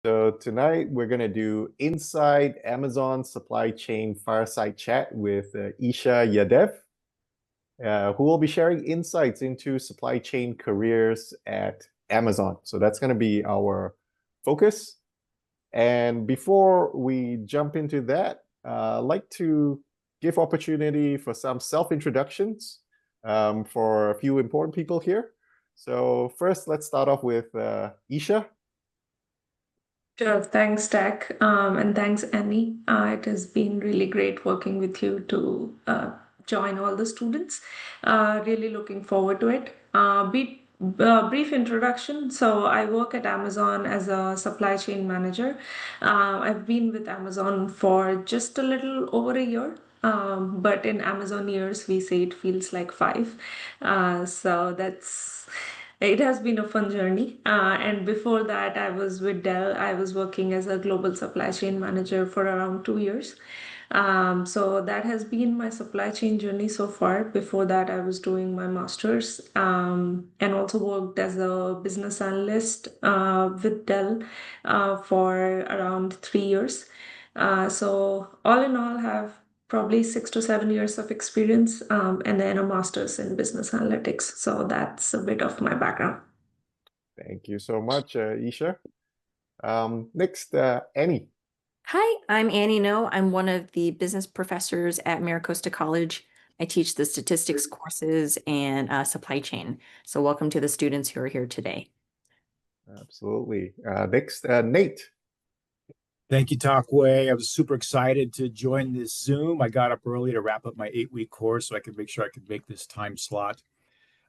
So tonight we're going to do Inside Amazon Supply Chain Fireside Chat with Isha Yadev, who will be sharing insights into supply chain careers at Amazon. So that's going to be our focus. And before we jump into that, I'd like to give opportunity for some self-introductions for a few important people here. So first, let's start off with Isha. Sure. Thanks, Tech. And thanks, Annie. It has been really great working with you to join all the students. Really looking forward to it. Brief introduction. So, I work at Amazon as a supply chain manager. I've been with Amazon for just a little over a year. But in Amazon years, we say it feels like five. So that's it has been a fun journey. And before that, I was with Dell. I was working as a global supply chain manager for around 2 years. So that has been my supply chain journey so far. Before that, I was doing my master's and also worked as a business analyst with Dell for around 3 years. So all in all, have probably 6 to 7 years of experience, and then a master's in business analytics. So that's a bit of my background. Thank you so much, Isha. Next, Annie. Hi, I'm Annie No. I'm one of the business professors at MiraCosta College. I teach the statistics courses and supply chain. So welcome to the students who are here today. Absolutely. Next, Nate. Thank you, Takway. I was super excited to join this Zoom. I got up early to wrap up my 8-week course so I could make sure I could make this time slot.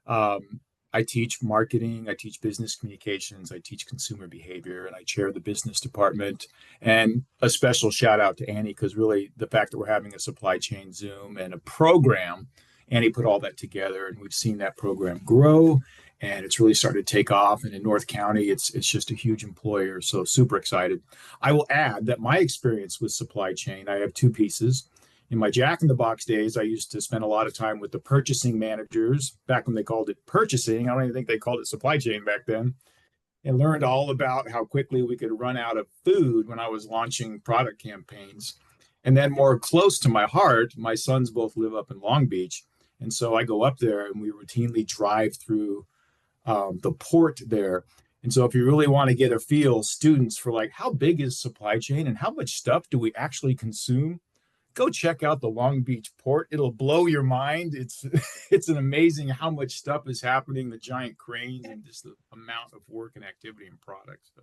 I teach marketing, I teach business communications, I teach consumer behavior, and I chair the business department. And a special shout out to Annie, because really the fact that we're having a supply chain Zoom and a program, Annie put all that together, and we've seen that program grow, and it's really started to take off. And in North County, it's just a huge employer, so super excited. I will add that my experience with supply chain, I have two pieces. In my Jack in the Box days, I used to spend a lot of time with the purchasing managers back when they called it purchasing. I don't even think they called it supply chain back then, and learned all about how quickly we could run out of food when I was launching product campaigns. And then, more close to my heart, my sons both live up in Long Beach. And so I go up there and we routinely drive through the port there. And so if you really want to get a feel, students, for like how big is supply chain and how much stuff do we actually consume, go check out the Long Beach port. It'll blow your mind. It's an amazing how much stuff is happening, the giant cranes and just the amount of work and activity and products. So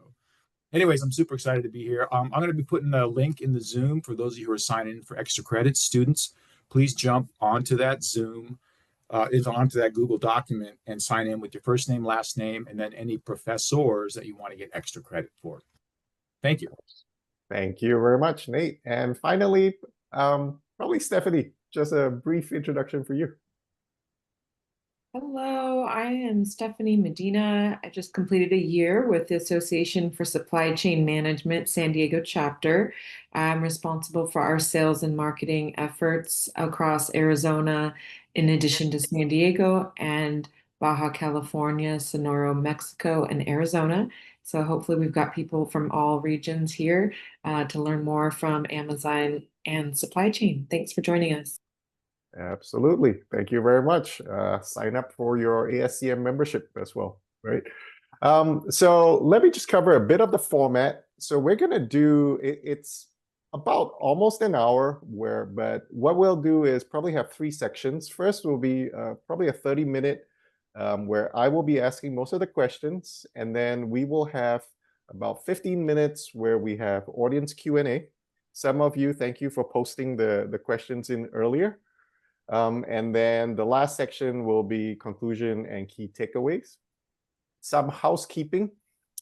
anyways, I'm super excited to be here. I'm going to be putting a link in the Zoom for those of you who are signing in for extra credits. Students, please jump onto that Zoom, onto that Google document and sign in with your first name, last name, and then any professors that you want to get extra credit for. Thank you. Thank you very much, Nate. And finally, probably Stephanie, just a brief introduction for you. Hello, I am Stephanie Medina. I just completed a year with the Association for Supply Chain Management San Diego chapter. I'm responsible for our sales and marketing efforts across Arizona, in addition to San Diego and Baja California, Sonora, Mexico, and Arizona. So hopefully we've got people from all regions here to learn more from Amazon and supply chain. Thanks for joining us. Absolutely. Thank you very much. Sign up for your ASCM membership as well, right? So let me just cover a bit of the format. So we're going to do, it's about almost an hour, but what we'll do is probably have 3 sections. First will be probably a 30-minute where I will be asking most of the questions, and then we will have about 15 minutes where we have audience Q&A. Some of you, thank you for posting the questions in earlier. And then the last section will be conclusion and key takeaways. Some housekeeping.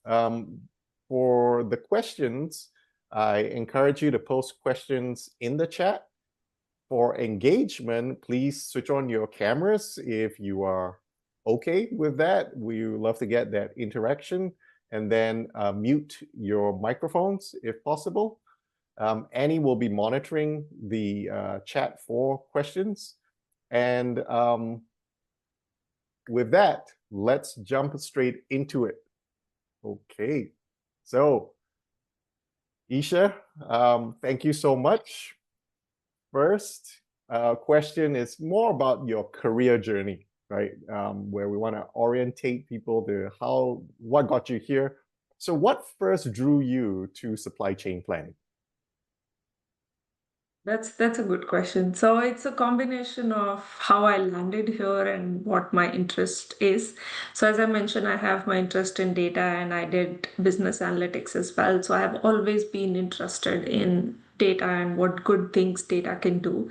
For the questions, I encourage you to post questions in the chat. For engagement, please switch on your cameras if you are okay with that. We would love to get that interaction. And then mute your microphones if possible. Annie will be monitoring the chat for questions. And with that, let's jump straight into it. Okay, so Isha, thank you so much. First question is more about your career journey, right? Where we want to orientate people to what got you here. So what first drew you to supply chain planning? That's a good question. So it's a combination of how I landed here and what my interest is. So as I mentioned, I have my interest in data and I did business analytics as well. So I've always been interested in data and what good things data can do.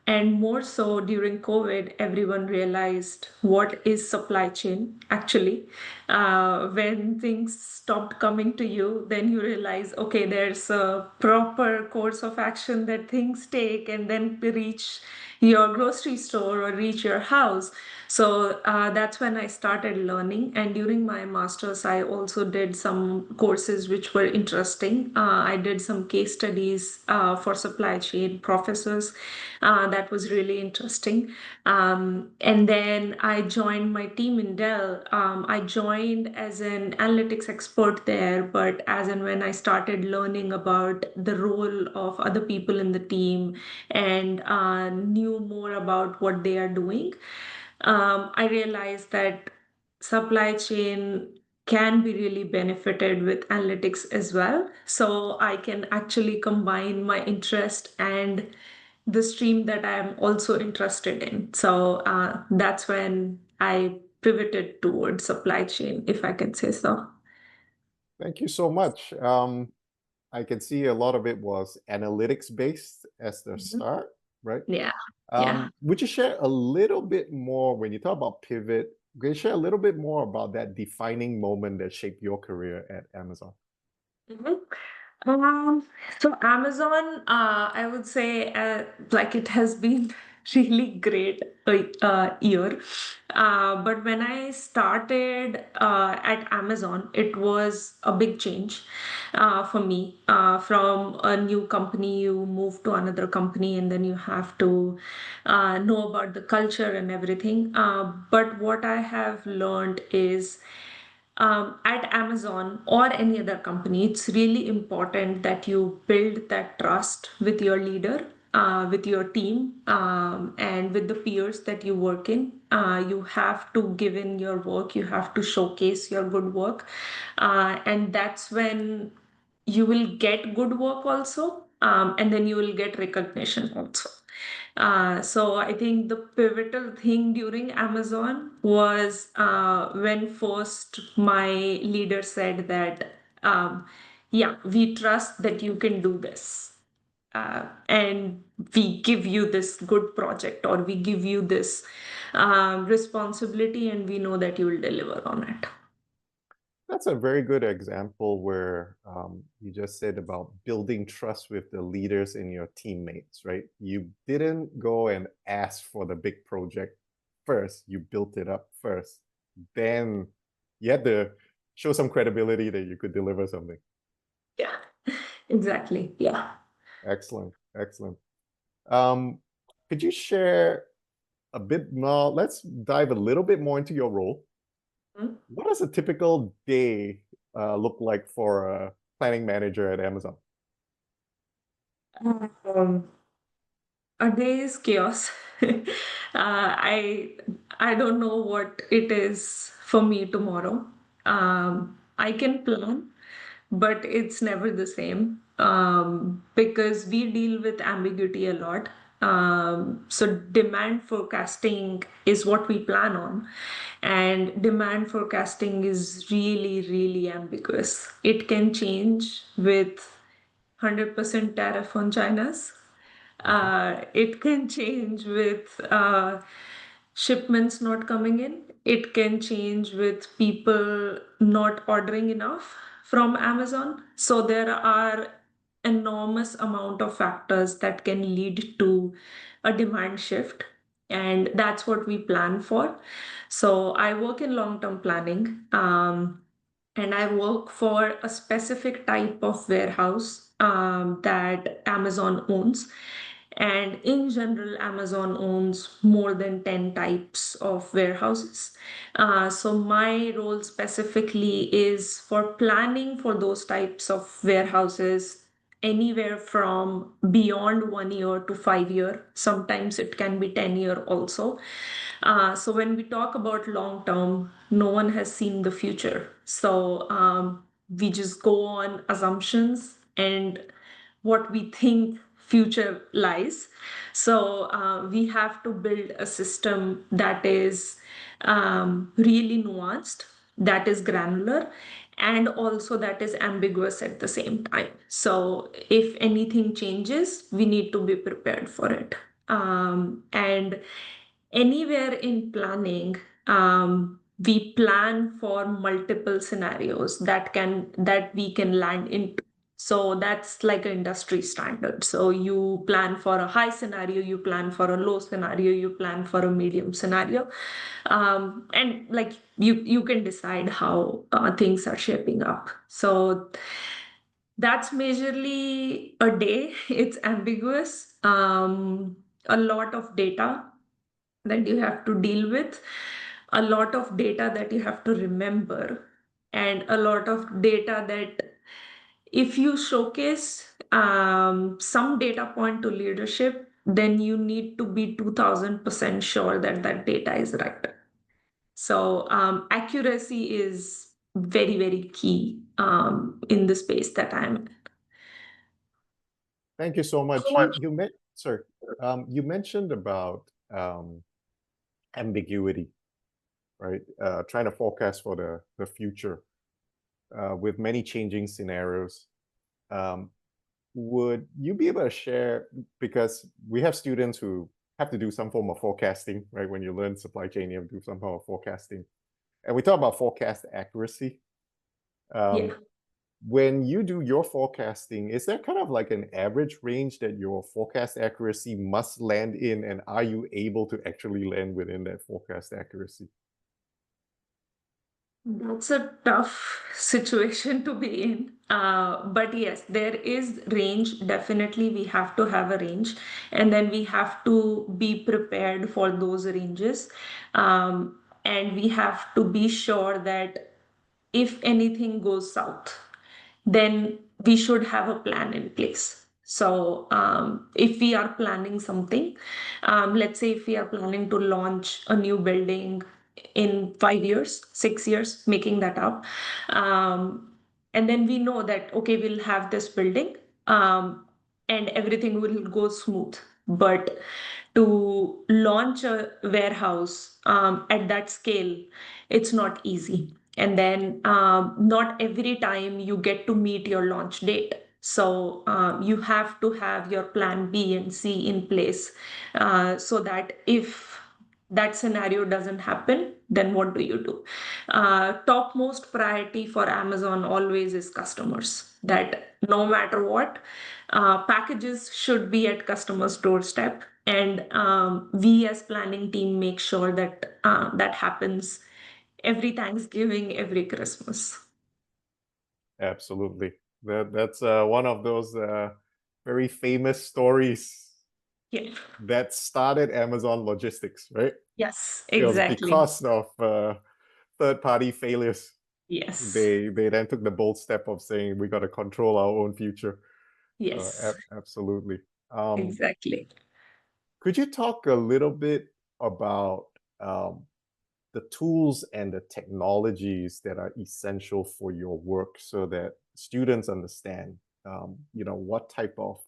And more so during COVID, everyone realized what is supply chain actually. When things stopped coming to you, then you realize, okay, there's a proper course of action that things take and then reach your grocery store or reach your house. So that's when I started learning. And during my master's, I also did some courses which were interesting. I did some case studies for supply chain professors. That was really interesting. And then I joined my team in Dell. I joined as an analytics expert there, but as and when I started learning about the role of other people in the team and knew more about what they are doing, I realized that supply chain can be really benefited with analytics as well. So I can actually combine my interest and the stream that I'm also interested in. So that's when I pivoted towards supply chain, if I can say so. Thank you so much. I can see a lot of it was analytics based as the Mhm. start, right? Yeah, yeah. Would you share a little bit more when you talk about pivot? Can you share a little bit more about that defining moment that shaped your career at Amazon? Mhm. Um, so Amazon, I would say, like it has been really great year. But when I started at Amazon, it was a big change for me. From a new company, you move to another company, and then you have to know about the culture and everything. But what I have learned is at Amazon or any other company, it's really important that you build that trust with your leader, with your team, and with the peers that you work in. You have to give in your work, you have to showcase your good work. And that's when you will get good work also, and then you will get recognition also. So I think the pivotal thing during Amazon was when first my leader said that, yeah, we trust that you can do this. And we give you this good project or we give you this responsibility and we know that you will deliver on it. That's a very good example where you just said about building trust with the leaders and your teammates, right? You didn't go and ask for the big project first, you built it up first. Then you had to show some credibility that you could deliver something. Yeah, exactly. Yeah. Excellent, excellent. Um, could you share a bit more? Let's dive a little bit more into your role. Mhm. What does a typical day look like for a planning manager at Amazon? Um, a day is chaos. I don't know what it is for me tomorrow. I can plan, but it's never the same because we deal with ambiguity a lot. So demand forecasting is what we plan on, and demand forecasting is really, really ambiguous. It can change with 100% tariff on China's. It can change with shipments not coming in. It can change with people not ordering enough from Amazon. So there are enormous amount of factors that can lead to a demand shift. And that's what we plan for. So I work in long-term planning. And I work for a specific type of warehouse that Amazon owns. And in general, Amazon owns more than 10 types of warehouses. So my role specifically is for planning for those types of warehouses, anywhere from beyond 1 year to 5 year. Sometimes it can be 10 year also. So when we talk about long term, no one has seen the future. So we just go on assumptions and what we think future lies. So we have to build a system that is really nuanced, that is granular, and also that is ambiguous at the same time. So if anything changes, we need to be prepared for it. And anywhere in planning, we plan for multiple scenarios that we can land into. So that's like an industry standard. So you plan for a high scenario, you plan for a low scenario, you plan for a medium scenario, and like you can decide how things are shaping up. So that's majorly a day. It's ambiguous. A lot of data that you have to deal with, a lot of data that you have to remember, and a lot of data that if you showcase some data point to leadership, then you need to be 2000% sure that that data is right. So accuracy is very, very key in the space that I'm in. Thank you so much. You mentioned about ambiguity, right? Trying to forecast for the future with many changing scenarios. Would you be able to share, because we have students who have to do some form of forecasting, right? When you learn supply chain, you have to do some form of forecasting. And we talk about forecast accuracy. Yeah. When you do your forecasting, is there kind of like an average range that your forecast accuracy must land in? And are you able to actually land within that forecast accuracy? That's a tough situation to be in. But yes, there is range. Definitely, we have to have a range, and then we have to be prepared for those ranges. And we have to be sure that if anything goes south, then we should have a plan in place. So if we are planning something, let's say if we are planning to launch a new building in 5 years, 6 years, making that up, and then we know that, okay, we'll have this building and everything will go smooth. But to launch a warehouse at that scale, it's not easy. And then not every time you get to meet your launch date. So you have to have your plan B and C in place so that if that scenario doesn't happen, then what do you do? Topmost priority for Amazon always is customers, that no matter what, packages should be at customer's doorstep. And we as planning team make sure that that happens every Thanksgiving, every Christmas. Absolutely. That's one of those very famous stories Yeah. that started Amazon logistics, right? Yes, It was exactly. because of third-party failures. Yes. They then took the bold step of saying we got to control our own future. Yes, Absolutely. exactly. Could you talk a little bit about the tools and the technologies that are essential for your work so that students understand, what type of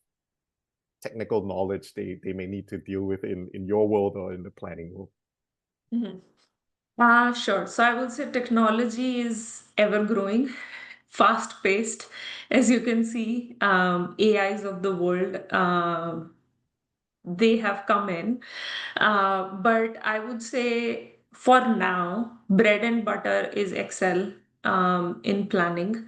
technical knowledge they may need to deal with in your world or in the planning world? Sure. So I will say technology is ever growing, fast paced. As you can see, AIs of the world, they have come in. But I would say for now, bread and butter is Excel in planning.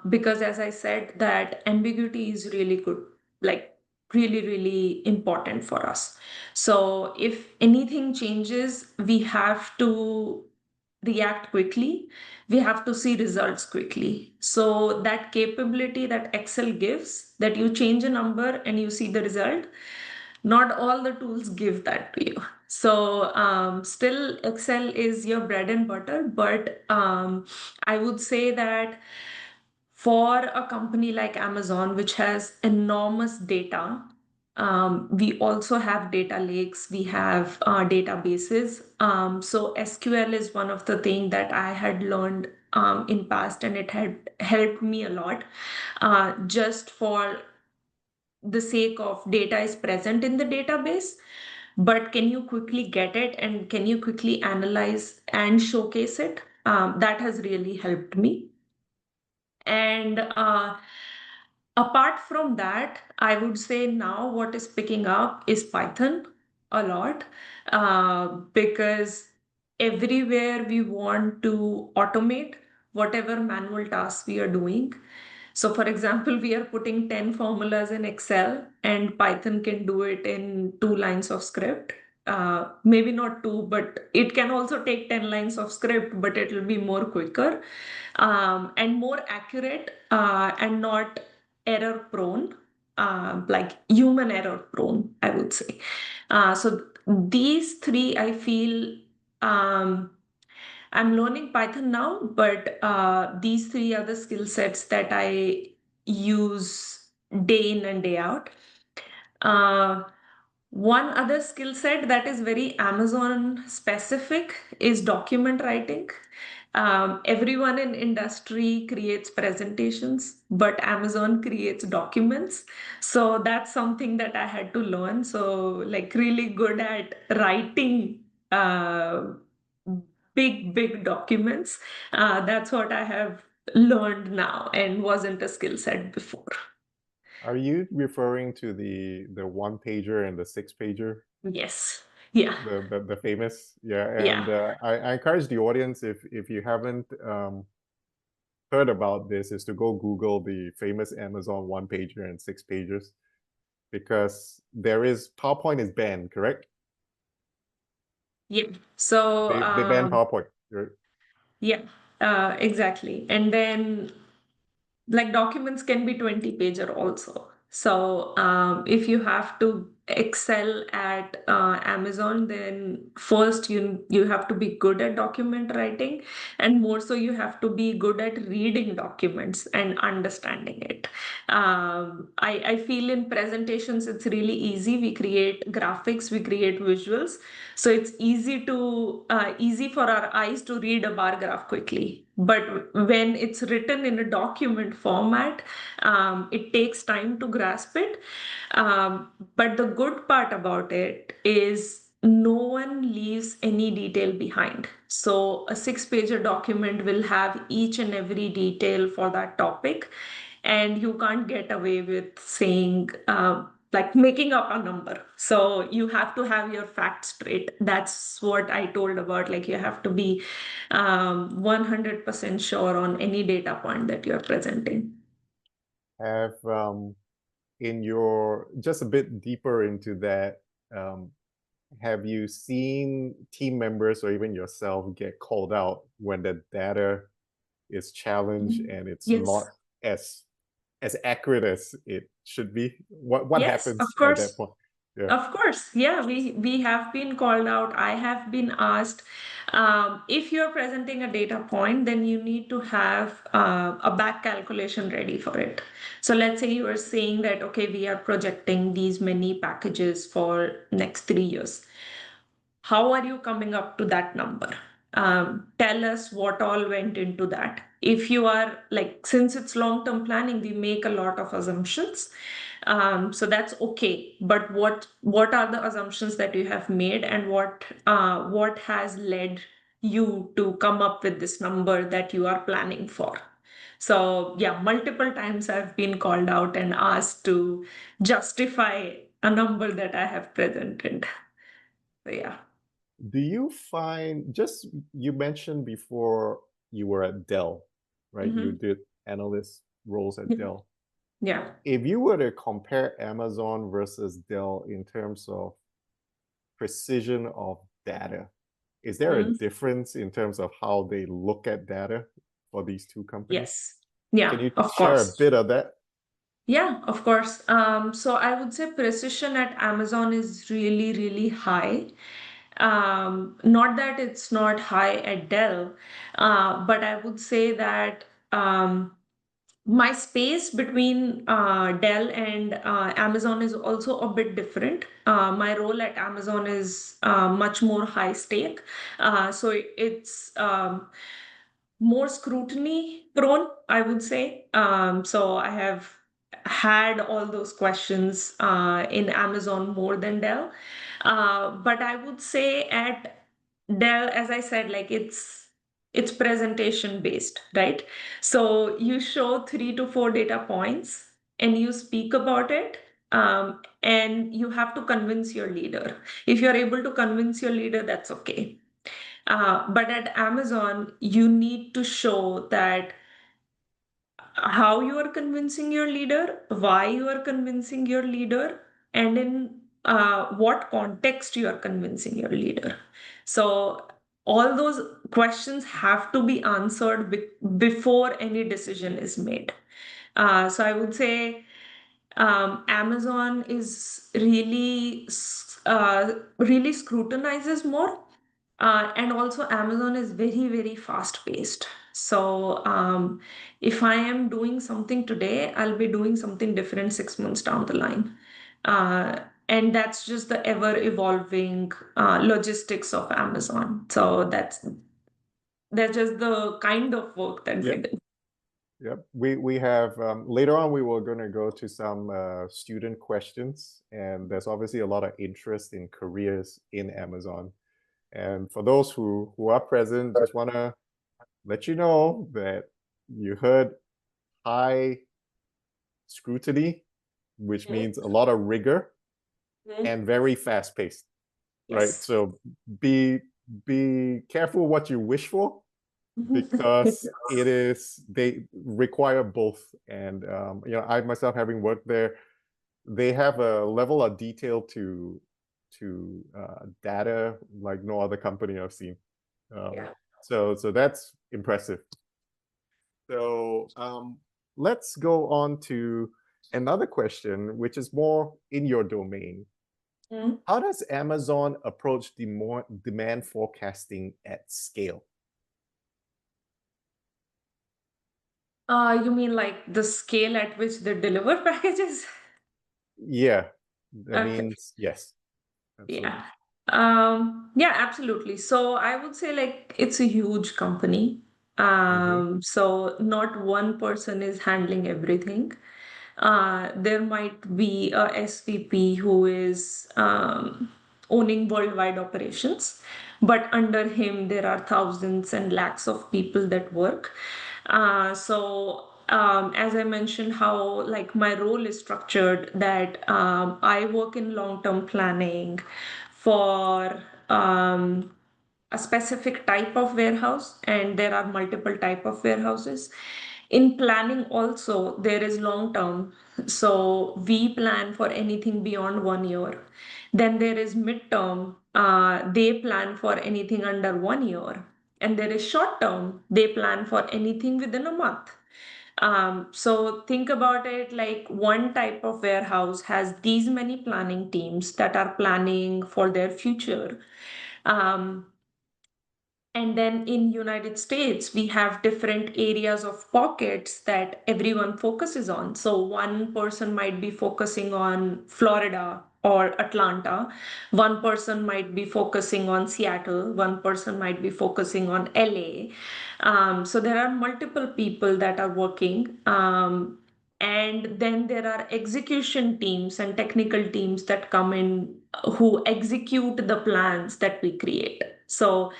Because as I said, that ambiguity is really good, like really, really important for us. So if anything changes, we have to react quickly. We have to see results quickly. So that capability that Excel gives, that you change a number and you see the result, not all the tools give that to you. So still Excel is your bread and butter, but I would say that for a company like Amazon, which has enormous data, we also have data lakes, we have databases. So SQL is one of the things that I had learned in past, and it had helped me a lot, just for the sake of data is present in the database, but can you quickly get it and can you quickly analyze and showcase it? That has really helped me. And apart from that, I would say now what is picking up is Python a lot, because everywhere we want to automate whatever manual tasks we are doing. So, for example, we are putting 10 formulas in Excel, and Python can do it in 2 lines of script. Maybe not two, but it can also take 10 lines of script, but it will be more quicker, and more accurate, and not error prone, like human error prone, I would say. So these three, I feel, I'm learning Python now, but these three are the skill sets that I use day in and day out. One other skill set that is very Amazon specific is document writing. Everyone in industry creates presentations, but Amazon creates documents. So that's something that I had to learn. So, like, really good at writing big documents. That's what I have learned now and wasn't a skill set before. Are you referring to the one pager and the 6 pager? Yes. Yeah. The famous, yeah. And Yeah. I encourage the audience, if you haven't heard about this, is to go Google the famous Amazon one pager and 6 pagers, because there is PowerPoint is banned, correct? Yeah. So They banned PowerPoint. Right? yeah, exactly. And then, like, documents can be 20 pager also. So if you have to excel at Amazon, then first you have to be good at document writing, and more so you have to be good at reading documents and understanding it. I feel in presentations it's really easy. We create graphics, we create visuals, so it's easy for our eyes to read a bar graph quickly. But when it's written in a document format, it takes time to grasp it. But the good part about it is no one leaves any detail behind. So a 6 pager document will have each and every detail for that topic, and you can't get away with saying, like, making up a number. So you have to have your facts straight. That's what I told about. Like, you have to be 100% sure on any data point that you're presenting. Have in your, just a bit deeper into that, have you seen team members or even yourself get called out when the data is challenged and it's Yes. not as accurate as it should be? What Yes, happens of at course. that point? Yeah. Of course, yeah, we have been called out. I have been asked, if you're presenting a data point, then you need to have a back calculation ready for it. So let's say you are saying that, okay, we are projecting these many packages for next 3 years. How are you coming up to that number? Tell us what all went into that. If you are, like, since it's long-term planning, we make a lot of assumptions. So that's okay. But what are the assumptions that you have made, and what has led you to come up with this number that you are planning for? So yeah, multiple times I've been called out and asked to justify a number that I have presented. So yeah. Do you find, just, you mentioned before you were at Dell, right? You did analyst roles at Dell. Yeah. If you were to compare Amazon versus Dell in terms of precision of data, Is there a Mhm. difference in terms of how they look at data for these two companies? Yes. Yeah, Can you of share a course. bit of that? Yeah, of course. So I would say precision at Amazon is really, really high. Not that it's not high at Dell, but I would say that my space between Dell and Amazon is also a bit different. My role at Amazon is much more high stake. So it's more scrutiny prone, I would say. So I have had all those questions in Amazon more than Dell. But I would say at Dell, as I said, like it's presentation based, right? So you show 3 to 4 data points and you speak about it. And you have to convince your leader. If you're able to convince your leader, that's okay. But at Amazon, you need to show that how you are convincing your leader, why you are convincing your leader, and in what context you are convincing your leader. So all those questions have to be answered before any decision is made. So I would say Amazon is really scrutinizes more, and also Amazon is very, very fast paced. So if I am doing something today, I'll be doing something different 6 months down the line. And that's just the ever evolving logistics of Amazon. So that's just the kind of work that they Yep. do. Yep. We have later on we were going to go to some student questions, and there's obviously a lot of interest in careers in Amazon. And for those who are present, just want to let you know that you heard high scrutiny, which Mhm. means a lot of rigor Mhm. and very fast paced, right? Yes. So be careful what you wish for, because they require both. And I myself, having worked there, they have a level of detail to data like no other company I've seen. Yeah. So that's impressive. So let's go on to another question, which is more in your domain. Mhm. How does Amazon approach demand forecasting at scale? You mean like the scale at which they deliver packages? Yeah, that Okay. means yes, absolutely. Yeah. Yeah, absolutely. So I would say like it's a huge company. So not one person is handling everything. There might be a SVP who is owning worldwide operations, but under him there are thousands and lakhs of people that work. As I mentioned, how like my role is structured, that I work in long-term planning for a specific type of warehouse, and there are multiple type of warehouses. In planning also there is long term, so we plan for anything beyond 1 year. Then there is midterm, they plan for anything under 1 year. And there is short term, they plan for anything within a month. So think about it like one type of warehouse has these many planning teams that are planning for their future. um, and then in United States, we have different areas of pockets that everyone focuses on. So one person might be focusing on Florida or Atlanta. One person might be focusing on Seattle. One person might be focusing on LA. So there are multiple people that are working. And then there are execution teams and technical teams that come in who execute the plans that we create. So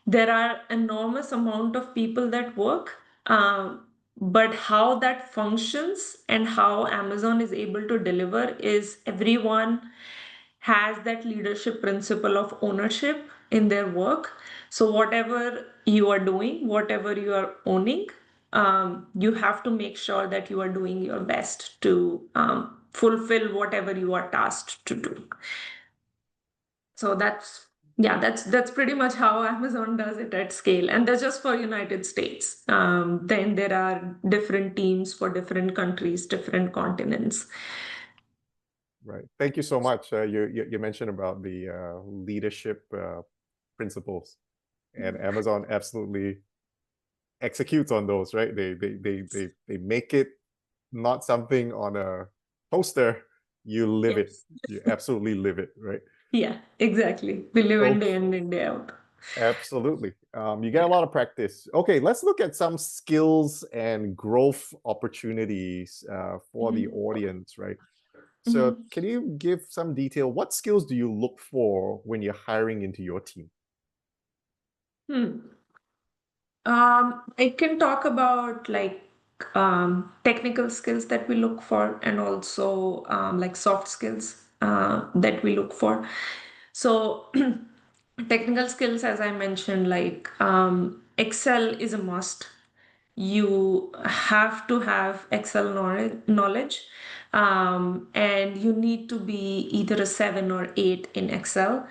there are enormous amount of people that work, but how that functions and how Amazon is able to deliver is everyone has that leadership principle of ownership in their work. So whatever you are doing, whatever you are owning, you have to make sure that you are doing your best to fulfill whatever you are tasked to do. So Yeah, that's pretty much how Amazon does it at scale, and that's just for United States. Then there are different teams for different countries, different continents. Right. Thank you so much. You mentioned about the leadership principles, and Amazon absolutely executes on those, right? They make it not something on a poster. You live it. Yes. You absolutely live it, right? Yeah, exactly. We live in day Okay, in and day out. absolutely. You get a lot of practice. Okay, let's look at some skills and growth opportunities for the audience, right? So Mhm. can you give some detail? What skills do you look for when you're hiring into your team? Hmm. I can talk about like technical skills that we look for, and also like soft skills that we look for. So, technical skills, as I mentioned, like Excel is a must. You have to have Excel knowledge, and you need to be either a 7 or 8 in Excel.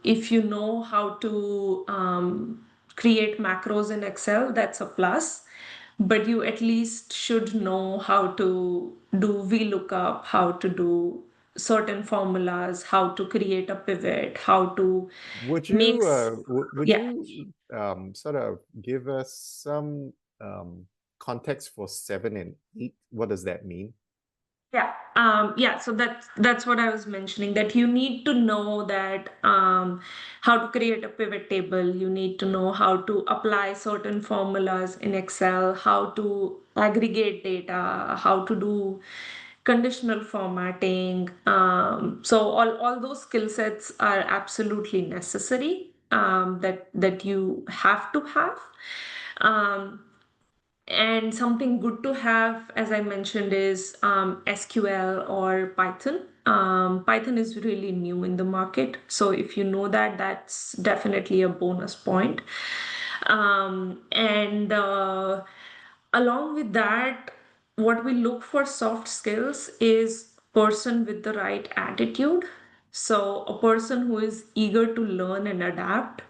If you know how to create macros in Excel, that's a plus. But you at least should know how to do VLOOKUP, how to do certain formulas, how to create a pivot, how to Would make, you would yeah. you sort of give us some context for 7 and 8? What does that mean? Yeah, so that's what I was mentioning, that you need to know that how to create a pivot table, you need to know how to apply certain formulas in Excel, how to aggregate data, how to do conditional formatting. So all those skill sets are absolutely necessary, that you have to have. Um, and something good to have, as I mentioned, is SQL or Python. Python is really new in the market. So if you know that, that's definitely a bonus point. And along with that, what we look for soft skills is person with the right attitude. So a person who is eager to learn and adapt,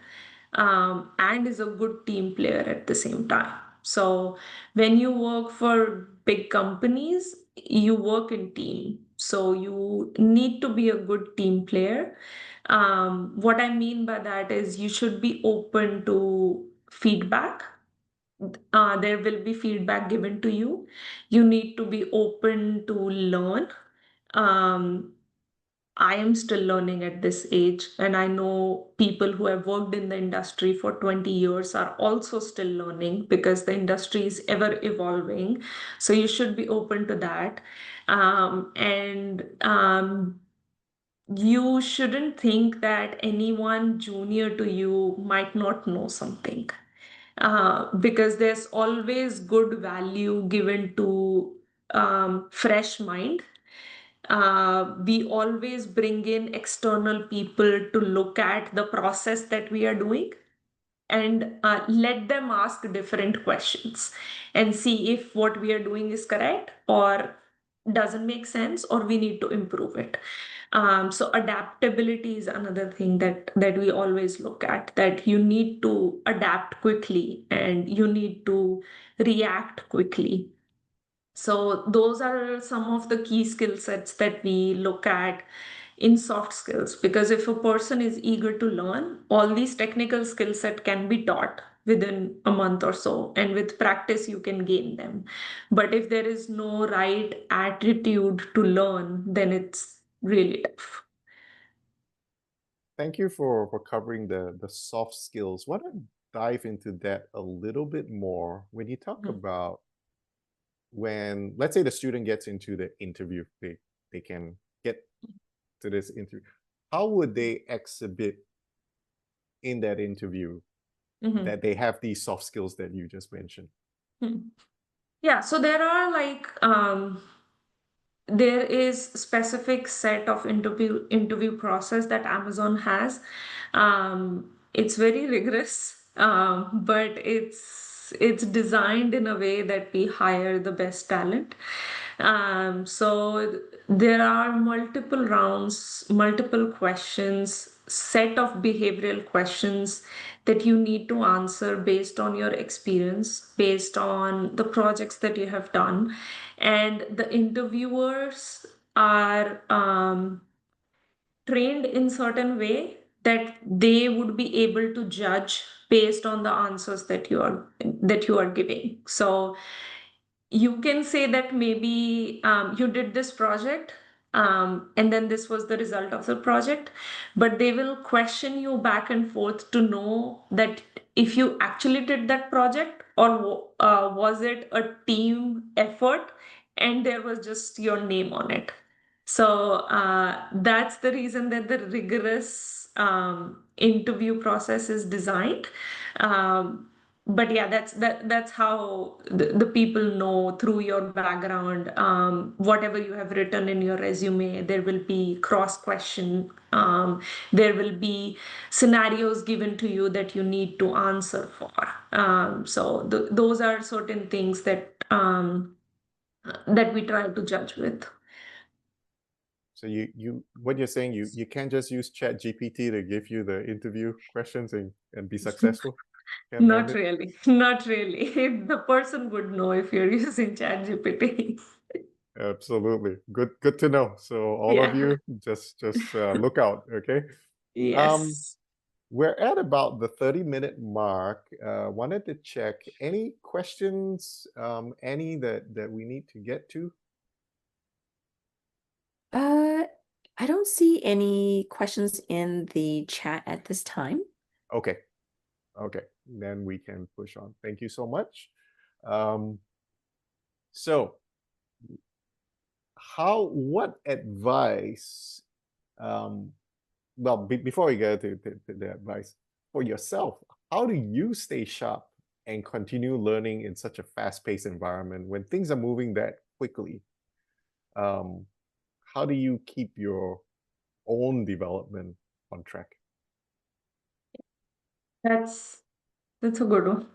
and is a good team player at the same time. So when you work for big companies, you work in team. So you need to be a good team player. What I mean by that is you should be open to feedback. There will be feedback given to you. You need to be open to learn. Um, I am still learning at this age, and I know people who have worked in the industry for 20 years are also still learning because the industry is ever evolving. So you should be open to that. And you shouldn't think that anyone junior to you might not know something, because there's always good value given to fresh mind. We always bring in external people to look at the process that we are doing, and let them ask different questions and see if what we are doing is correct or doesn't make sense, or we need to improve it. So adaptability is another thing that we always look at, that you need to adapt quickly and you need to react quickly. So those are some of the key skill sets that we look at in soft skills, because if a person is eager to learn, all these technical skill set can be taught within a month or so, and with practice you can gain them. But if there is no right attitude to learn, then it's really tough. Thank you for covering the soft skills. Want to dive into that a little bit more when you talk Mhm. about when, let's say, the student gets into the interview, they can get to this interview. How would they exhibit in that interview Mhm. that they have these soft skills that you just mentioned? Mhm. Yeah, so there are like there is specific set of interview process that Amazon has. It's very rigorous, but it's designed in a way that we hire the best talent. So there are multiple rounds, multiple questions set of behavioral questions that you need to answer based on your experience, based on the projects that you have done. And the interviewers are trained in certain way that they would be able to judge based on the answers that you are giving. So you can say that maybe you did this project, and then this was the result of the project, but they will question you back and forth to know that if you actually did that project, or was it a team effort and there was just your name on it. So that's the reason that the rigorous interview process is designed. But yeah, that's how the people know through your background. Whatever you have written in your resume, there will be cross question. There will be scenarios given to you that you need to answer for. So those are certain things that we try to judge with. So what you're saying, you can't just use Chat GPT to give you the interview questions and be successful? Can't learn Not it? really, not really. The person would know if you're using ChatGPT. Absolutely. Good to know. So all of Yeah. you, just look out, okay? Yes. We're at about the 30-minute mark. Wanted to check any questions, any that we need to get to? I don't see any questions in the chat at this time. Okay. Then we can push on. Thank you so much. So what advice, well, before we get to the advice, for yourself, how do you stay sharp and continue learning in such a fast-paced environment when things are moving that quickly? How do you keep your own development on track? That's a good one.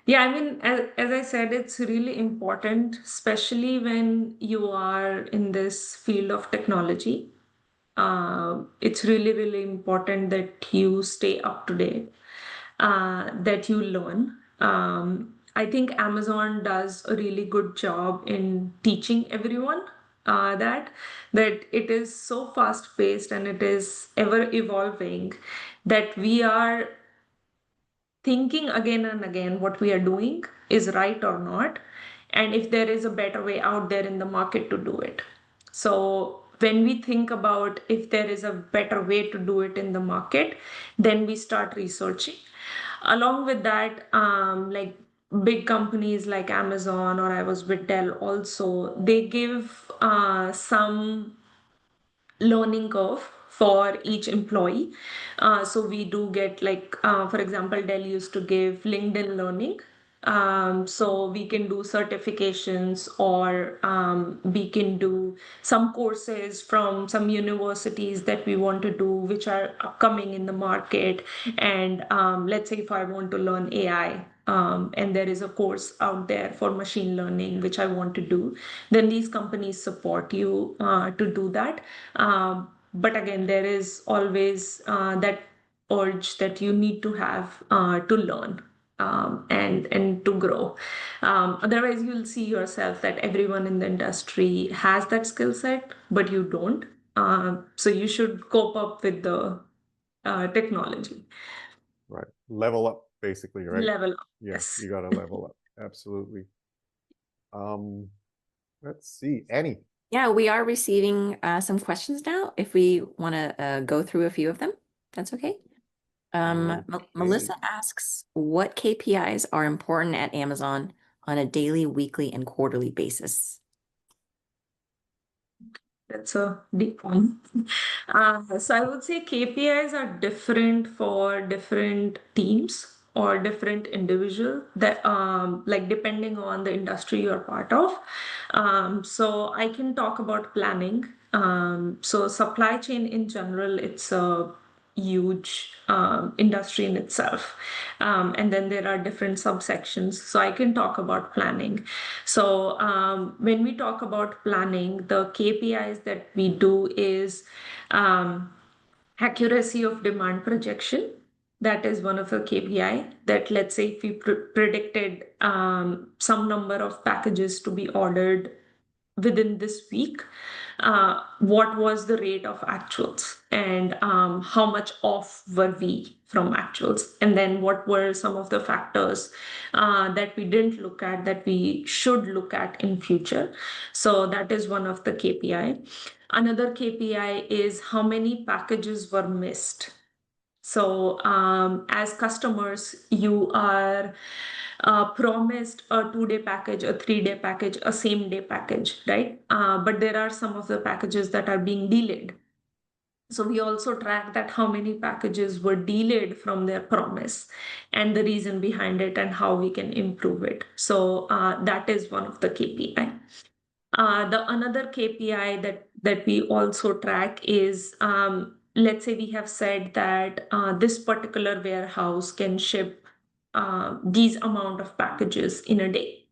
Yeah, I mean, as I said, it's really important, especially when you are in this field of technology. It's really, really important that you stay up to date, that you learn. I think Amazon does a really good job in teaching everyone that it is so fast paced and it is ever evolving that we are thinking again and again what we are doing is right or not, and if there is a better way out there in the market to do it. So when we think about if there is a better way to do it in the market, then we start researching. Along with that, like big companies like Amazon, or I was with Dell also, they give some learning curve for each employee. So we do get like, for example, Dell used to give LinkedIn learning. So we can do certifications, or we can do some courses from some universities that we want to do, which are upcoming in the market. And let's say if I want to learn AI, and there is a course out there for machine learning, which I want to do, then these companies support you to do that. But again, there is always that urge that you need to have to learn and to grow. Otherwise, you'll see yourself that everyone in the industry has that skill set, but you don't. So you should cope up with the technology. Right. Level up, basically, right? Level up. Yeah, Yes. you got to level up. Absolutely. Let's see. Annie. Yeah, we are receiving some questions now. If we want to go through a few of them, that's okay. Melissa asks, what KPIs are important at Amazon on a daily, weekly, and quarterly basis? That's a deep one. So I would say KPIs are different for different teams or different individual, that like depending on the industry you're part of. So I can talk about planning. So supply chain in general, it's a huge industry in itself. And then there are different subsections. So I can talk about planning. So when we talk about planning, the KPIs that we do is accuracy of demand projection. That is one of the KPI that, let's say, if we predicted some number of packages to be ordered within this week, what was the rate of actuals, and how much off were we from actuals, and then what were some of the factors that we didn't look at that we should look at in future. So that is one of the KPI. Another KPI is how many packages were missed. So as customers, you are promised a 2-day package, a 3-day package, a same-day package, right? But there are some of the packages that are being delayed. So we also track that how many packages were delayed from their promise and the reason behind it and how we can improve it. So that is one of the KPI. The another KPI that we also track is, let's say we have said that this particular warehouse can ship these amount of packages in a day.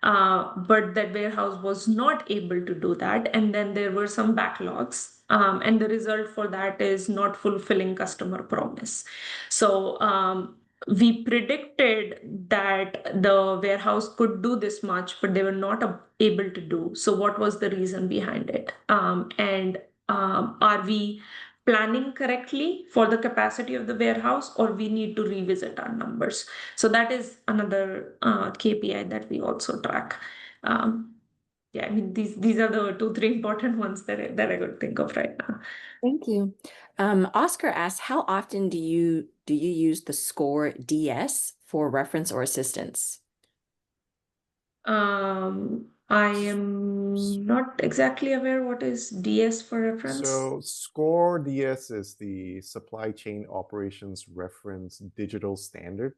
But that warehouse was not able to do that, and then there were some backlogs, and the result for that is not fulfilling customer promise. So we predicted that the warehouse could do this much, but they were not able to do. So what was the reason behind it? And are we planning correctly for the capacity of the warehouse, or we need to revisit our numbers? So that is another KPI that we also track. Yeah, I mean, these are the 2-3 important ones that I could think of right now. Thank you. Oscar asks, how often do you use the score DS for reference or assistance? I am not exactly aware what is DS for reference. So SCORE DS is the Supply Chain Operations Reference Digital Standard.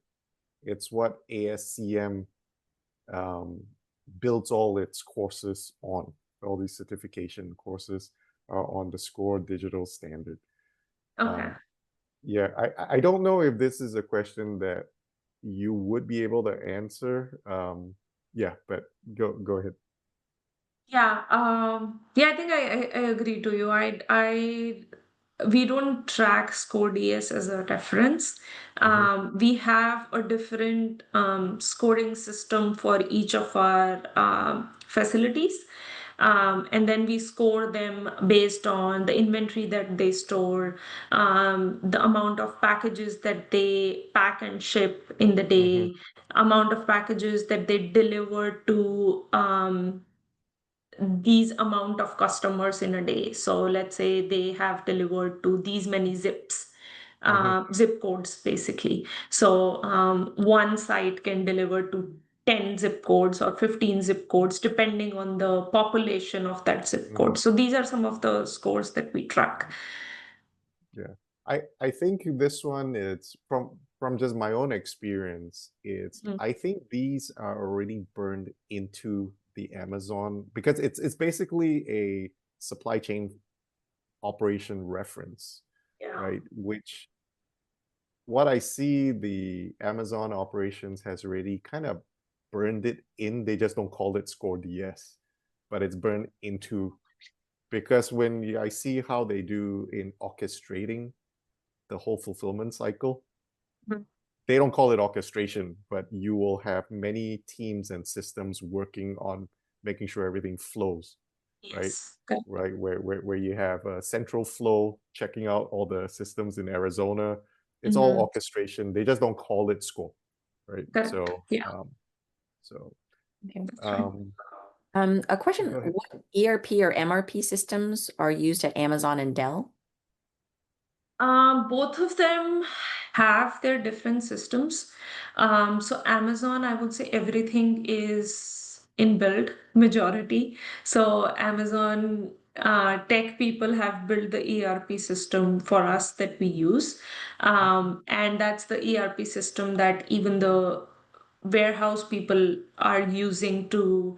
It's what ASCM builds all its courses on. All these certification courses are on the SCORE Digital Standard. Okay. Yeah, I don't know if this is a question that you would be able to answer. Yeah, but go ahead. Yeah, yeah, I think I agree to you. We don't track score DS as a reference. We have a different scoring system for each of our facilities. And then we score them based on the inventory that they store, the amount of packages that they pack and ship in the day, amount of packages that they deliver to these amount of customers in a day. So let's say they have delivered to these many zips, zip codes basically. So one site can deliver to 10 zip codes or 15 zip codes depending on the population of that zip code. So these are some of the scores that we track. Yeah, I think this one is from just my own experience. It's I think these are already burned into the Amazon, because it's basically a supply chain operation reference, right? Which what I see, the Amazon operations has already kind of burned it in. They just don't call it SCORE DS, but it's burned into, because when I see how they do in orchestrating the whole fulfillment cycle, they don't call it orchestration, but you will have many teams and systems working on making sure everything flows, right? Right, where you have a central flow checking out all the systems in Arizona. It's all orchestration. They just don't call it SCORE, right? So, a question: what ERP or MRP systems are used at Amazon and Dell? Both of them have their different systems. So Amazon, I would say everything is inbuilt, majority. So Amazon tech people have built the ERP system for us that we use. And that's the ERP system that even the warehouse people are using to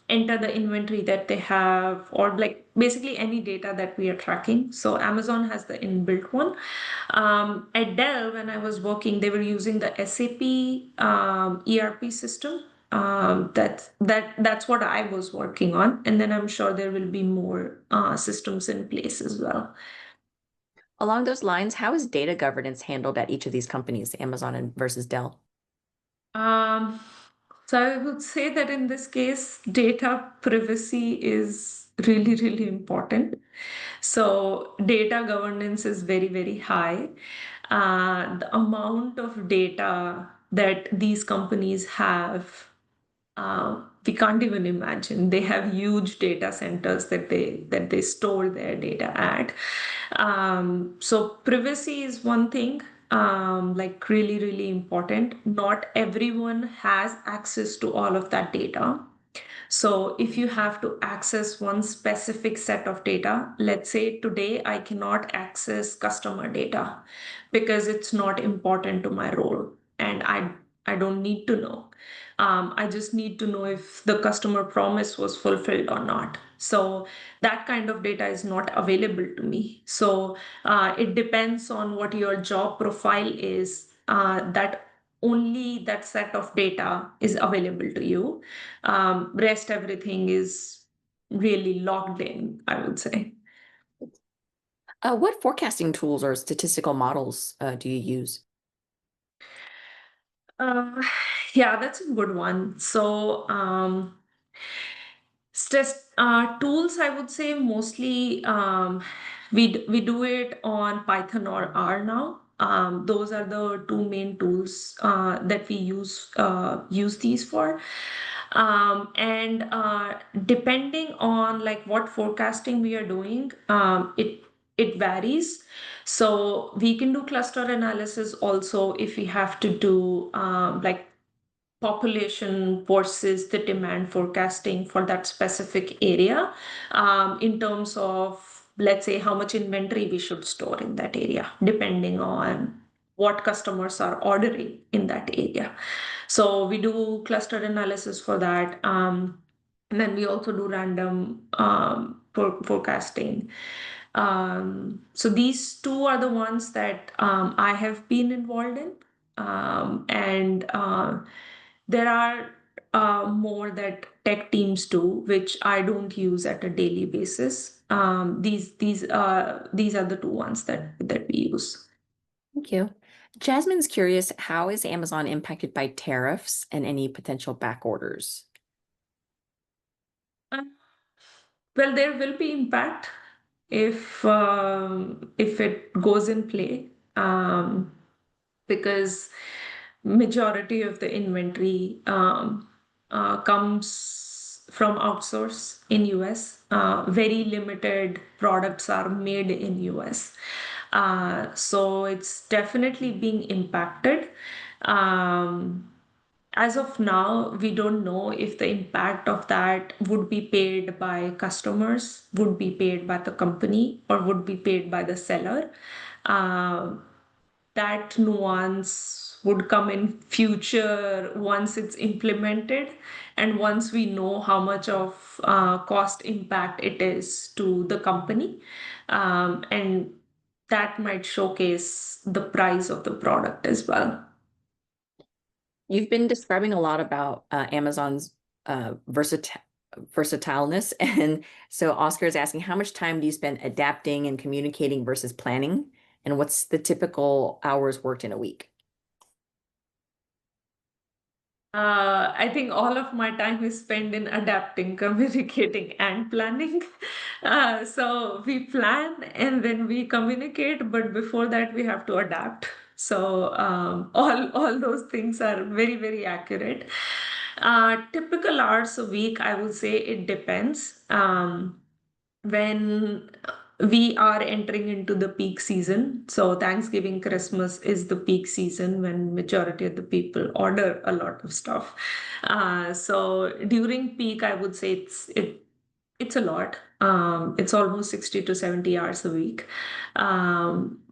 enter the inventory that they have, or like basically any data that we are tracking. So Amazon has the inbuilt one. At Dell, when I was working, they were using the SAP ERP system. That's what I was working on, and then I'm sure there will be more systems in place as well. Along those lines, how is data governance handled at each of these companies, Amazon and versus Dell? So I would say that in this case, data privacy is really, really important. So data governance is very, very high. The amount of data that these companies have, we can't even imagine. They have huge data centers that they store their data at. So privacy is one thing, like really, really important. Not everyone has access to all of that data. So if you have to access one specific set of data, let's say today I cannot access customer data because it's not important to my role and I don't need to know. I just need to know if the customer promise was fulfilled or not. So that kind of data is not available to me. So it depends on what your job profile is, that only that set of data is available to you. Rest everything is really locked in, I would say. What forecasting tools or statistical models do you use? Uh, yeah, that's a good one. So, tools, I would say mostly we do it on Python or R now. Those are the two main tools that we use these for. And depending on like what forecasting we are doing, it varies. So we can do cluster analysis also if we have to do like population versus the demand forecasting for that specific area, in terms of, let's say, how much inventory we should store in that area, depending on what customers are ordering in that area. So we do cluster analysis for that. And then we also do random forecasting. So these two are the ones that I have been involved in. And there are more that tech teams do, which I don't use at a daily basis. These are the two ones that we use. Thank you. Jasmine's curious, how is Amazon impacted by tariffs and any potential back orders? Well, there will be impact if it goes in play, because majority of the inventory comes from outsource in US. Very limited products are made in US. So it's definitely being impacted. As of now, we don't know if the impact of that would be paid by customers, would be paid by the company, or would be paid by the seller. That nuance would come in future once it's implemented and once we know how much of cost impact it is to the company. And that might showcase the price of the product as well. You've been describing a lot about Amazon's versatileness. And so Oscar is asking, how much time do you spend adapting and communicating versus planning? And what's the typical hours worked in a week? I think all of my time is spent in adapting, communicating, and planning. So we plan and then we communicate, but before that we have to adapt. So all those things are very, very accurate. Typical hours a week, I would say it depends. When we are entering into the peak season, so Thanksgiving, Christmas is the peak season when majority of the people order a lot of stuff. So during peak, I would say it's a lot. It's almost 60 to 70 hours a week.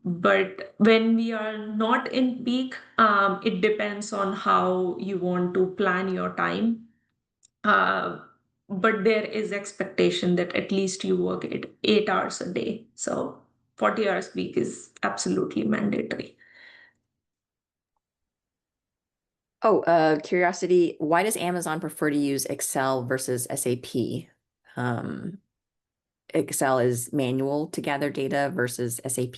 But when we are not in peak, it depends on how you want to plan your time. But there is expectation that at least you work 8 hours a day. So 40 hours a week is absolutely mandatory. Oh, curiosity, why does Amazon prefer to use Excel versus SAP? Excel is manual to gather data versus SAP.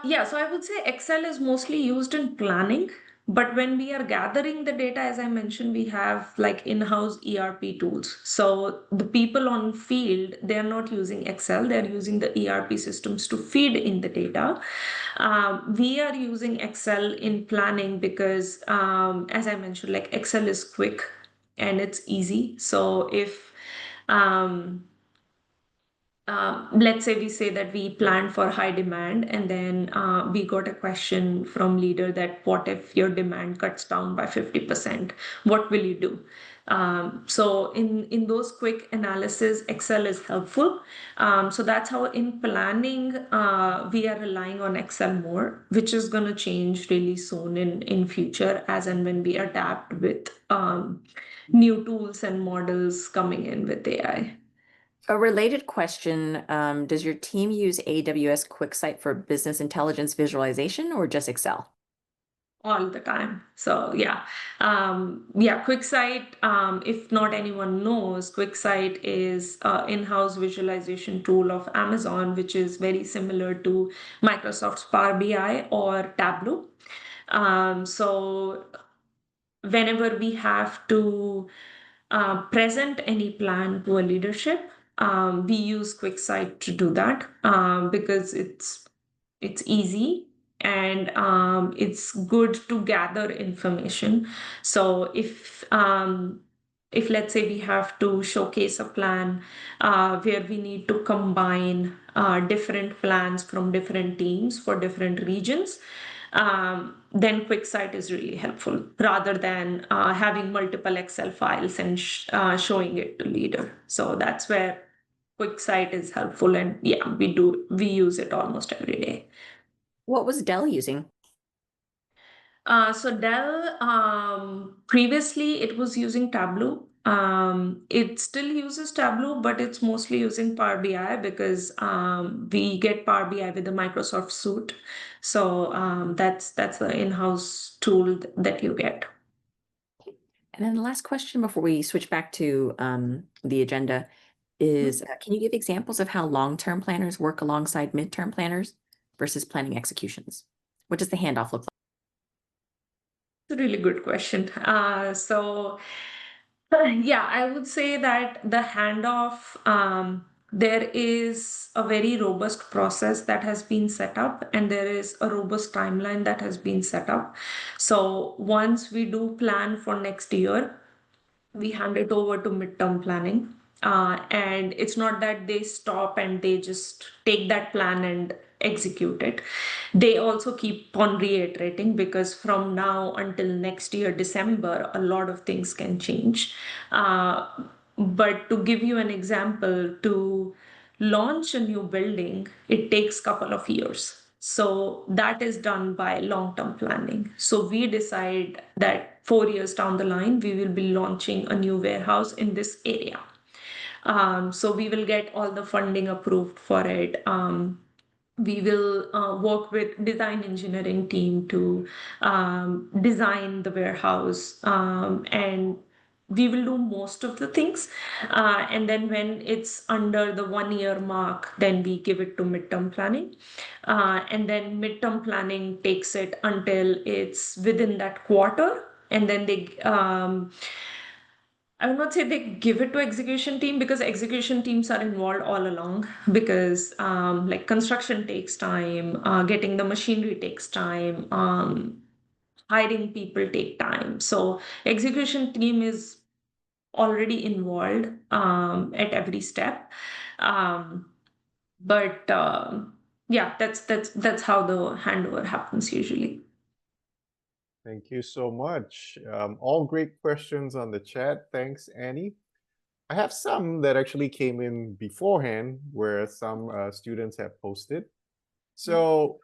Yeah, so I would say Excel is mostly used in planning, but when we are gathering the data, as I mentioned, we have like in-house ERP tools. So the people on field, they're not using Excel, they're using the ERP systems to feed in the data. We are using Excel in planning because, as I mentioned, like Excel is quick and it's easy. So if um, let's say we say that we planned for high demand and then we got a question from leader that what if your demand cuts down by 50%, what will you do? So in those quick analysis, Excel is helpful. So that's how in planning we are relying on Excel more, which is going to change really soon in future as and when we adapt with new tools and models coming in with AI. A related question, does your team use AWS QuickSight for business intelligence visualization or just Excel? All the time. So yeah, QuickSight. If not anyone knows, QuickSight is an in-house visualization tool of Amazon, which is very similar to Microsoft's Power BI or Tableau. So whenever we have to present any plan to a leadership, we use QuickSight to do that because it's easy and it's good to gather information. So if let's say we have to showcase a plan where we need to combine different plans from different teams for different regions, then QuickSight is really helpful rather than having multiple Excel files and showing it to leader. So that's where QuickSight is helpful, and yeah, we use it almost every day. What was Dell using? So Dell, previously it was using Tableau. It still uses Tableau, but it's mostly using Power BI because we get Power BI with the Microsoft suite. So that's the in-house tool that you get. And then the last question before we switch back to the agenda is, can you give examples of how long-term planners work alongside midterm planners versus planning executions? What does the handoff look like? It's a really good question. Yeah, I would say that the handoff, there is a very robust process that has been set up, and there is a robust timeline that has been set up. So once we do plan for next year, we hand it over to midterm planning. And it's not that they stop and they just take that plan and execute it. They also keep on reiterating because from now until next year, December, a lot of things can change. But to give you an example, to launch a new building, it takes a couple of years. So that is done by long-term planning. So we decide that 4 years down the line, we will be launching a new warehouse in this area. So we will get all the funding approved for it. We will work with design engineering team to design the warehouse, and we will do most of the things. And then when it's under the 1 year mark, then we give it to midterm planning. And then midterm planning takes it until it's within that quarter. And then I would not say they give it to execution team because execution teams are involved all along because like construction takes time, getting the machinery takes time, hiring people take time. So execution team is already involved at every step. But yeah, that's how the handover happens usually. Thank you so much. All great questions on the chat. Thanks, Annie. I have some that actually came in beforehand where some students have posted. So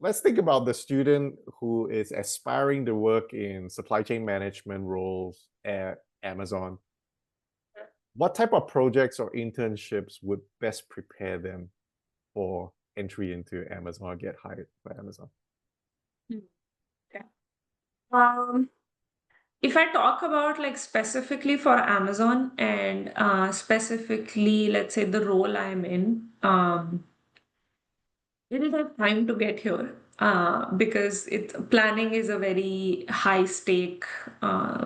let's think about the student who is aspiring to work in supply chain management roles at Amazon. What type of projects or internships would best prepare them for entry into Amazon or get hired by Amazon? Okay. If I talk about like specifically for Amazon and specifically, let's say the role I'm in, It'll have time to get here because planning is a very high stake uh,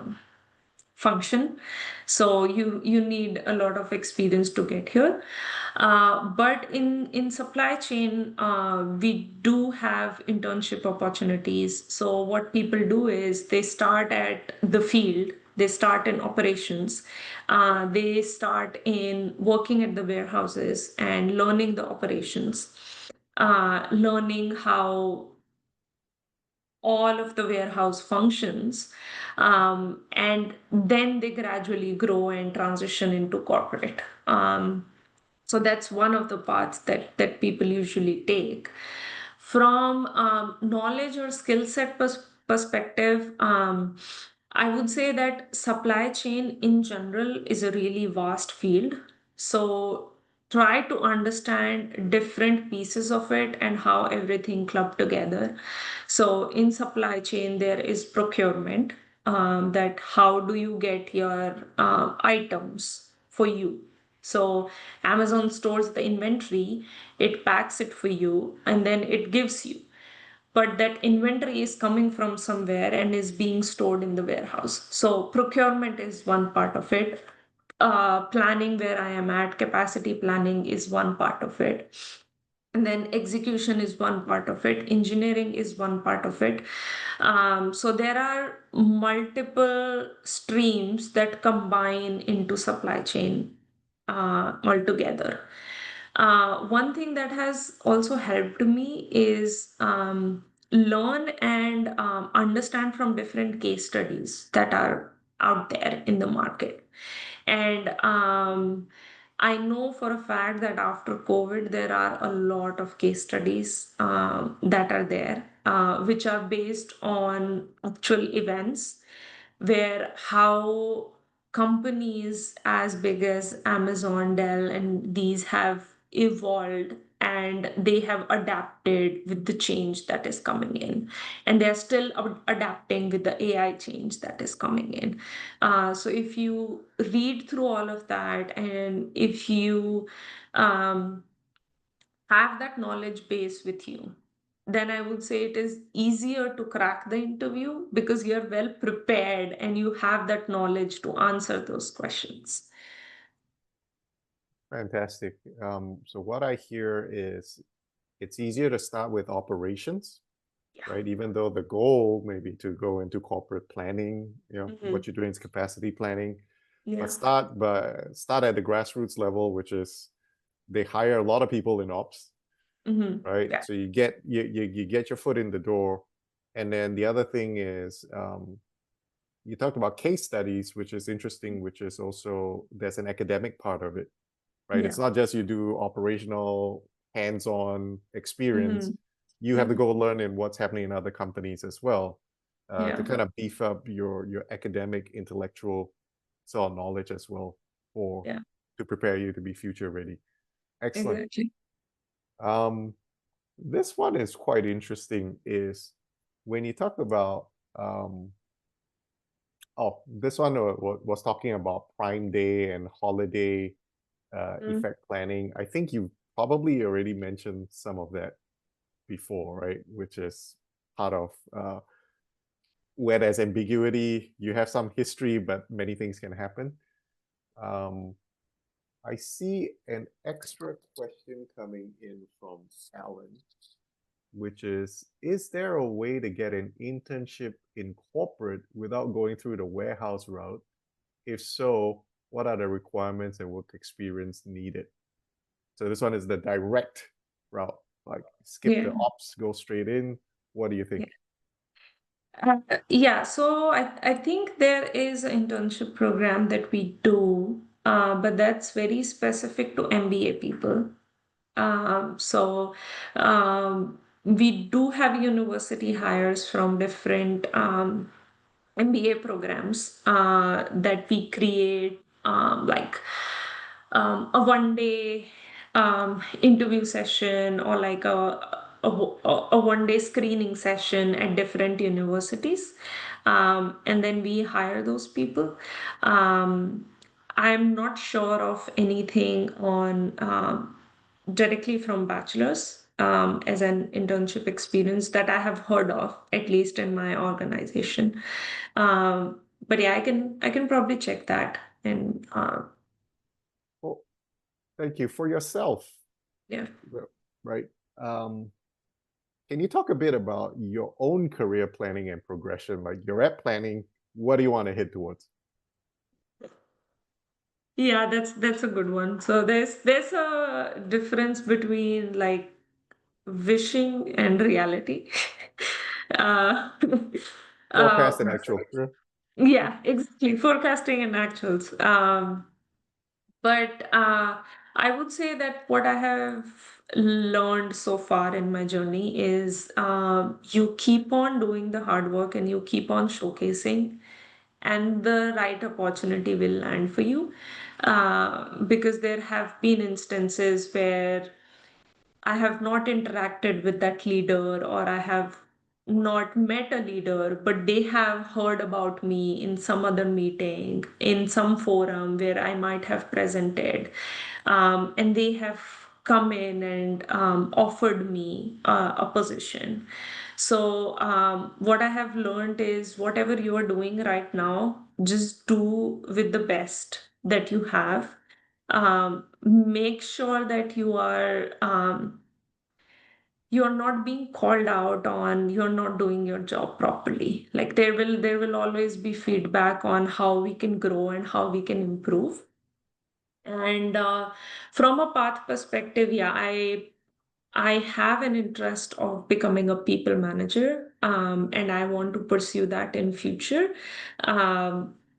function. So you need a lot of experience to get here. But in supply chain, we do have internship opportunities. So what people do is they start at the field, they start in operations, they start in working at the warehouses and learning the operations, learning how all of the warehouse functions, and then they gradually grow and transition into corporate. So that's one of the paths that people usually take. From knowledge or skill set perspective, I would say that supply chain in general is a really vast field. So try to understand different pieces of it and how everything clubbed together. So in supply chain, there is procurement, that how do you get your items for you. So Amazon stores the inventory, it packs it for you, and then it gives you. But that inventory is coming from somewhere and is being stored in the warehouse. So procurement is one part of it. Planning where I am at, capacity planning is one part of it. And then execution is one part of it, engineering is one part of it. So there are multiple streams that combine into supply chain altogether. One thing that has also helped me is learn and understand from different case studies that are out there in the market. And I know for a fact that after COVID, there are a lot of case studies that are there, which are based on actual events where how companies as big as Amazon, Dell, and these have evolved and they have adapted with the change that is coming in. And they're still adapting with the AI change that is coming in. So if you read through all of that and if you um, have that knowledge base with you, then I would say it is easier to crack the interview because you're well prepared and you have that knowledge to answer those questions. Fantastic. So what I hear is it's easier to start with operations, Yeah. right? Even though the goal may be to go into corporate planning, Mhm. what you're doing is capacity planning, Yeah. but start at the grassroots level, which is they hire a lot of people in ops, right? Yeah. So you get your foot in the door, and then the other thing is you talked about case studies, which is interesting, which is also there's an academic part of it, right? Yeah. It's not just you do operational hands-on experience. Mhm. You have to go learn in what's happening in other companies as well, to Yeah. kind of beef up your academic intellectual sort of knowledge as well for Yeah. to prepare you to be future ready. Excellent. Exactly. Um, this one is quite interesting. Is when you talk about this one was talking about Prime Day and holiday Mm. effect planning. I think you probably already mentioned some of that before, right? Which is part of where there's ambiguity, you have some history, but many things can happen. Um, I see an extra question coming in from Alan, which is there a way to get an internship in corporate without going through the warehouse route? If so, what are the requirements and work experience needed? So this one is the direct route, like skip the Yeah. ops, go straight in. What do you think? Yeah, so I think there is an internship program that we do, but that's very specific to MBA people. So we do have university hires from different MBA programs that we create, like a 1 day interview session or like a 1 day screening session at different universities. And then we hire those people. I'm not sure of anything on directly from bachelor's. as an internship experience that I have heard of, at least in my organization. But yeah, I can probably check that. And Well, thank you. For yourself, yeah. right? Can you talk a bit about your own career planning and progression? Like you're at planning, what do you want to head towards? Yeah, that's a good one. So there's a difference between like wishing and reality. uh, Forecast and uh, actual. Yeah. yeah, exactly. Forecasting and actuals. But I would say that what I have learned so far in my journey is you keep on doing the hard work and you keep on showcasing, and the right opportunity will land for you. Because there have been instances where I have not interacted with that leader, or I have not met a leader, but they have heard about me in some other meeting, in some forum where I might have presented. And they have come in and offered me a position. So, what I have learned is whatever you are doing right now, just do with the best that you have. Make sure that you're not being called out on you're not doing your job properly. Like there will always be feedback on how we can grow and how we can improve. And from a path perspective, yeah, I have an interest of becoming a people manager, and I want to pursue that in future.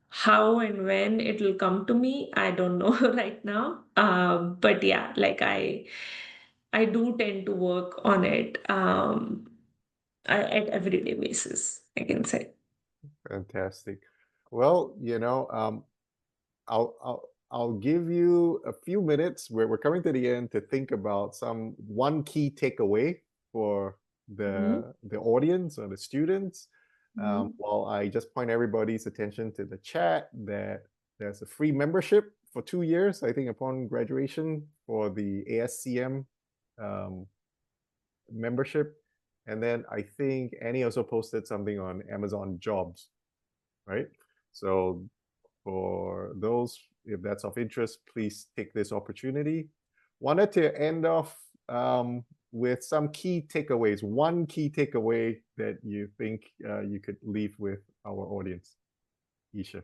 How and when it will come to me, I don't know right now. But yeah, like I do tend to work on it at everyday basis, I can say. Fantastic. Well, I'll give you a few minutes. We're coming to the end to think about one key takeaway for Mhm. the audience or the students. Mhm. While I just point everybody's attention to the chat that there's a free membership for 2 years, I think, upon graduation for the ASCM membership. And then I think Annie also posted something on Amazon Jobs, right? So for those, if that's of interest, please take this opportunity. Wanted to end off with some key takeaways. One key takeaway that you think you could leave with our audience, Isha.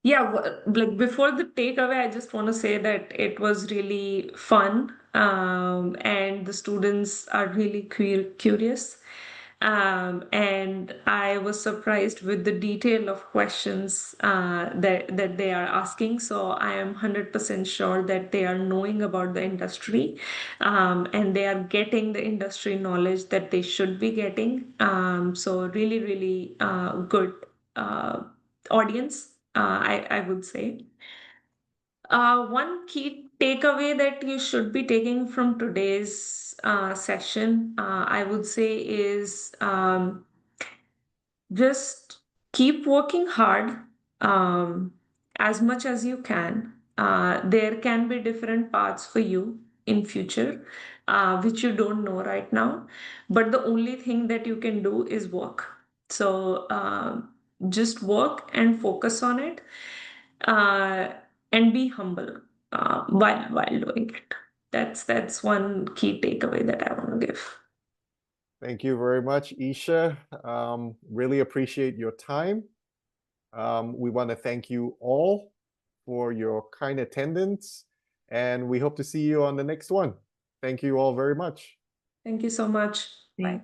Yeah, like before the takeaway, I just want to say that it was really fun, and the students are really curious. And I was surprised with the detail of questions that they are asking. So I am 100% sure that they are knowing about the industry, and they are getting the industry knowledge that they should be getting. So really, really good audience, I would say. One key takeaway that you should be taking from today's session, I would say, is just keep working hard, um, as much as you can. There can be different paths for you in future, which you don't know right now. But the only thing that you can do is work. So just work and focus on it, uh, and be humble while doing it. That's one key takeaway that I want to give. Thank you very much, Isha. Really appreciate your time. We want to thank you all for your kind attendance, and we hope to see you on the next one. Thank you all very much. Thank you so much. Bye.